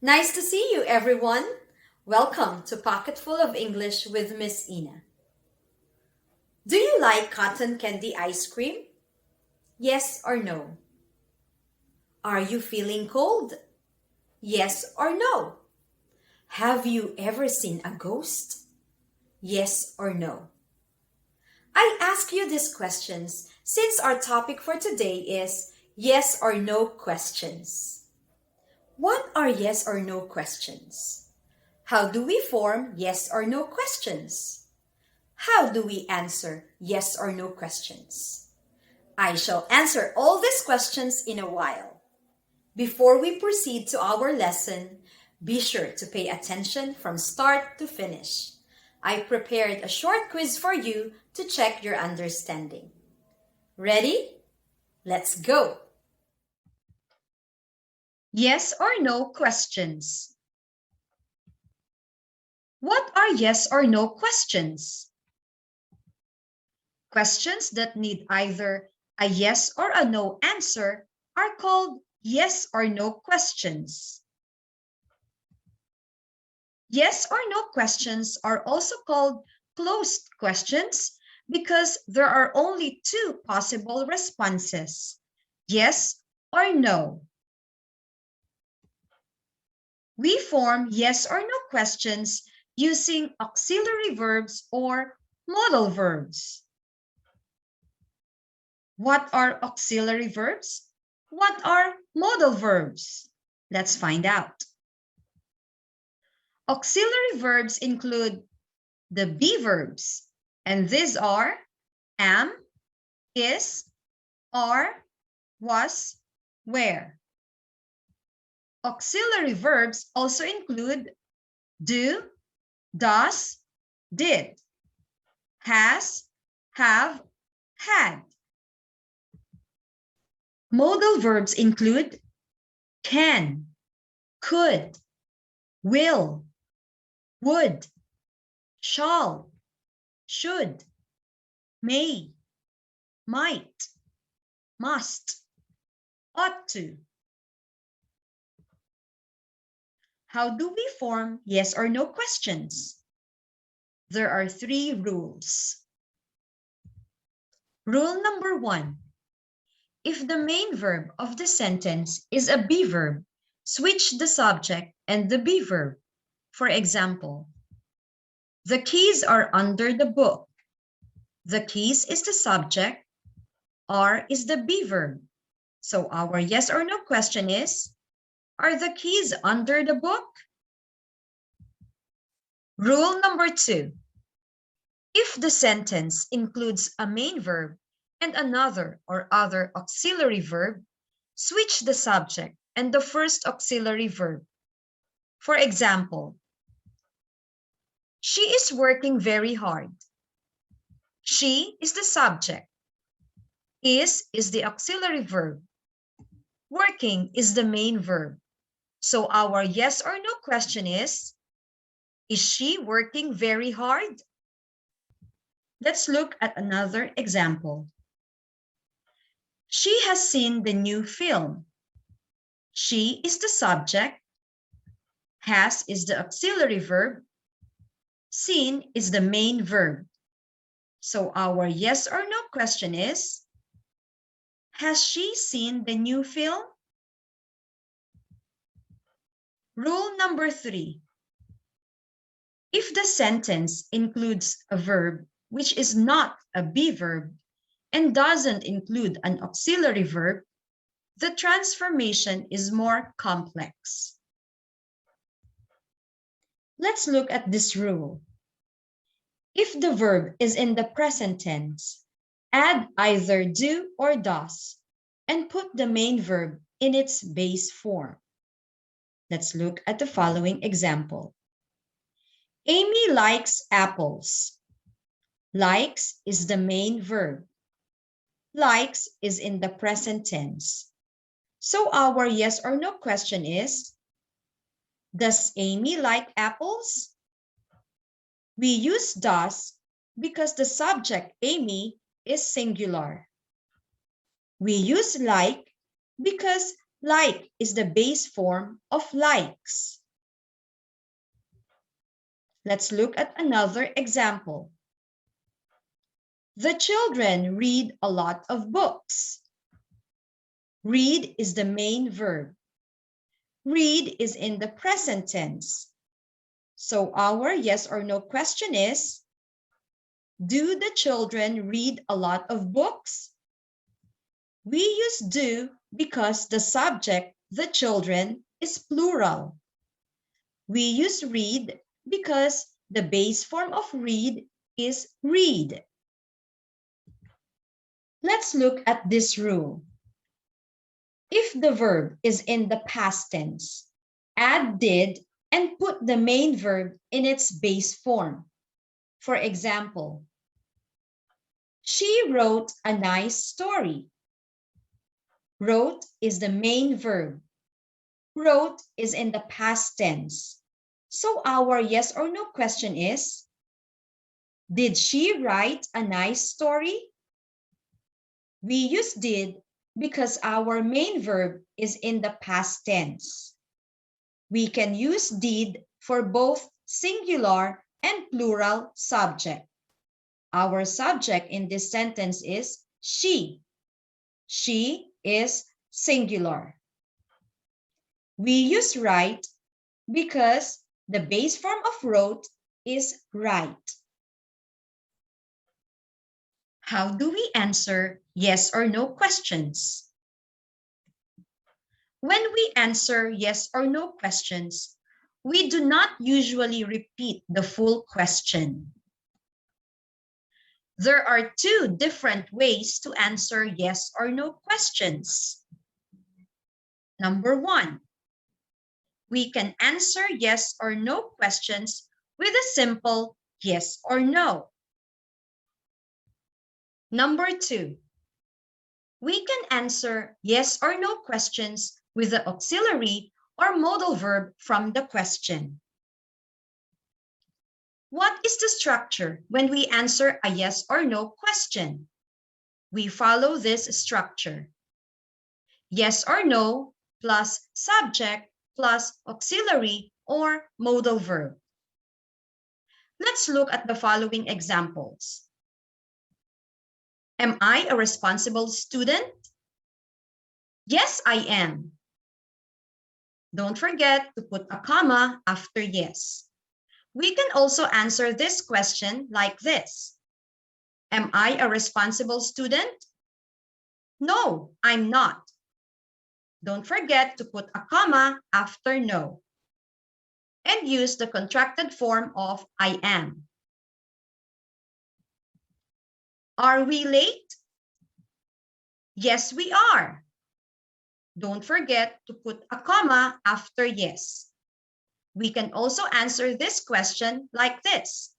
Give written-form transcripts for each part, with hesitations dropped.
Nice to see you, everyone. Welcome to Pocketful of English with Miss Ina. Do you like cotton candy ice cream? Yes or no? Are you feeling cold? Yes or no? Have you ever seen a ghost? Yes or no? I ask you these questions since our topic for today is yes or no questions. What are yes or no questions? How do we form yes or no questions? How do we answer yes or no questions? I shall answer all these questions in a while. Before we proceed to our lesson, be sure to pay attention from start to finish. I prepared a short quiz for you to check your understanding. Ready? Let's go! Yes or no questions. What are yes or no questions? Questions that need either a yes or a no answer are called yes or no questions. Yes or no questions are also called closed questions because there are only two possible responses, yes or no. We form yes or no questions using auxiliary verbs or modal verbs. What are auxiliary verbs? What are modal verbs? Let's find out. Auxiliary verbs include the be verbs, and these are am, is, are, was, were. Auxiliary verbs also include do, does, did, has, have, had. Modal verbs include can, could, will, would, shall, should, may, might, must, ought to. How do we form yes or no questions? There are 3 rules. Rule number 1. If the main verb of the sentence is a be verb, switch the subject and the be verb. For example, the keys are under the book. The keys is the subject, are is the be verb. So our yes or no question is, are the keys under the book? Rule number 2. If the sentence includes a main verb and another or other auxiliary verb, switch the subject and the first auxiliary verb. For example, she is working very hard. She is the subject. Is the auxiliary verb. Working is the main verb. So our yes or no question is she working very hard? Let's look at another example. She has seen the new film. She is the subject. Has is the auxiliary verb. Seen is the main verb. So our yes or no question is, has she seen the new film? Rule number 3. If the sentence includes a verb which is not a be verb and doesn't include an auxiliary verb, the transformation is more complex. Let's look at this rule. If the verb is in the present tense, add either do or does and put the main verb in its base form. Let's look at the following example. Amy likes apples. Likes is the main verb. Likes is in the present tense. So our yes or no question is, does Amy like apples? We use does because the subject Amy is singular. We use like because like is the base form of likes. Let's look at another example. The children read a lot of books. Read is the main verb. Read is in the present tense. So our yes or no question is, do the children read a lot of books? We use do because the subject, the children, is plural. We use read because the base form of read is read. Let's look at this rule. If the verb is in the past tense, add did and put the main verb in its base form. For example, she wrote a nice story. Wrote is the main verb. Wrote is in the past tense. So our yes or no question is, did she write a nice story? We use did because our main verb is in the past tense. We can use did for both singular and plural subject. Our subject in this sentence is she. She is singular. We use write because the base form of wrote is write. How do we answer yes or no questions? When we answer yes or no questions, we do not usually repeat the full question. There are two different ways to answer yes or no questions. Number one, we can answer yes or no questions with a simple yes or no. Number two, we can answer yes or no questions with the auxiliary or modal verb from the question. What is the structure when we answer a yes or no question? We follow this structure. Yes or no plus subject plus auxiliary or modal verb. Let's look at the following examples. Am I a responsible student? Yes, I am. Don't forget to put a comma after yes. We can also answer this question like this. Am I a responsible student? No, I'm not. Don't forget to put a comma after no. And use the contracted form of I am. Are we late? Yes, we are. Don't forget to put a comma after yes. We can also answer this question like this.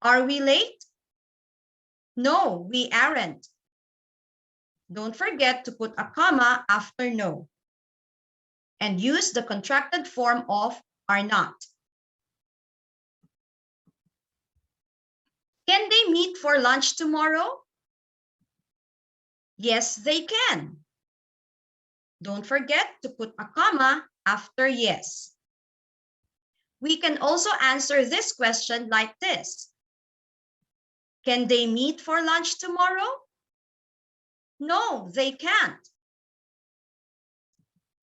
Are we late? No, we aren't. Don't forget to put a comma after no. And use the contracted form of are not. Can they meet for lunch tomorrow? Yes, they can. Don't forget to put a comma after yes. We can also answer this question like this. Can they meet for lunch tomorrow? No, they can't.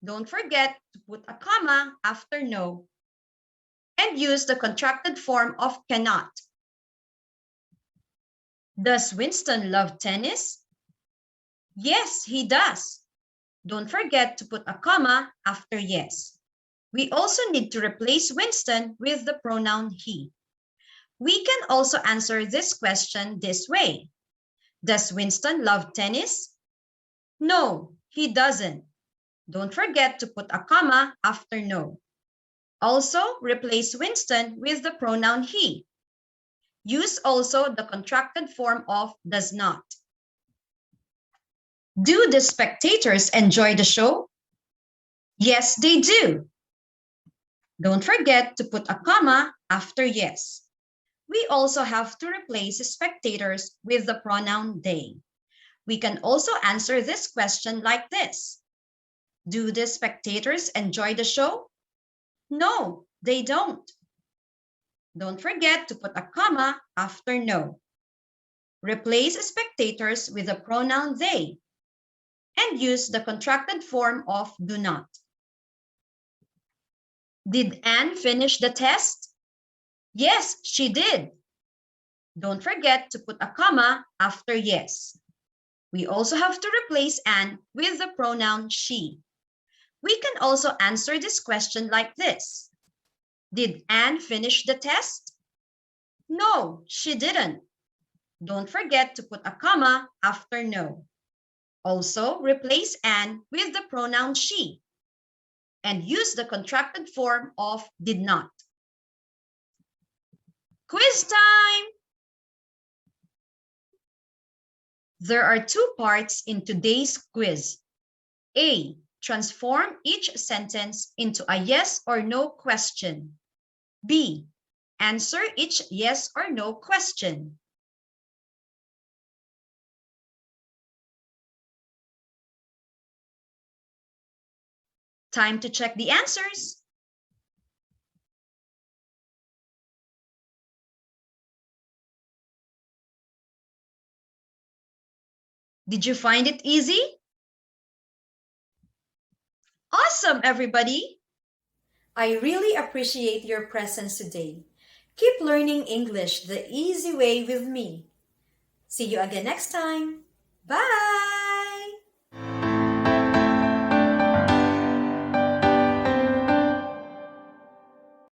Don't forget to put a comma after no and use the contracted form of cannot. Does Winston love tennis? Yes, he does. Don't forget to put a comma after yes. We also need to replace Winston with the pronoun he. We can also answer this question this way. Does Winston love tennis? No, he doesn't. Don't forget to put a comma after no. Also, replace Winston with the pronoun he. Use also the contracted form of does not. Do the spectators enjoy the show? Yes, they do. Don't forget to put a comma after yes. We also have to replace spectators with the pronoun they. We can also answer this question like this. Do the spectators enjoy the show? No, they don't. Don't forget to put a comma after no. Replace spectators with the pronoun they, and use the contracted form of do not. Did Anne finish the test? Yes, she did. Don't forget to put a comma after yes. We also have to replace Anne with the pronoun she. We can also answer this question like this. Did Anne finish the test? No, she didn't. Don't forget to put a comma after no. Also, replace Anne with the pronoun she and use the contracted form of did not. Quiz time! There are two parts in today's quiz. A. Transform each sentence into a yes or no question. B. Answer each yes or no question. Time to check the answers. Did you find it easy? Awesome, everybody! I really appreciate your presence today. Keep learning English the easy way with me. See you again next time. Bye!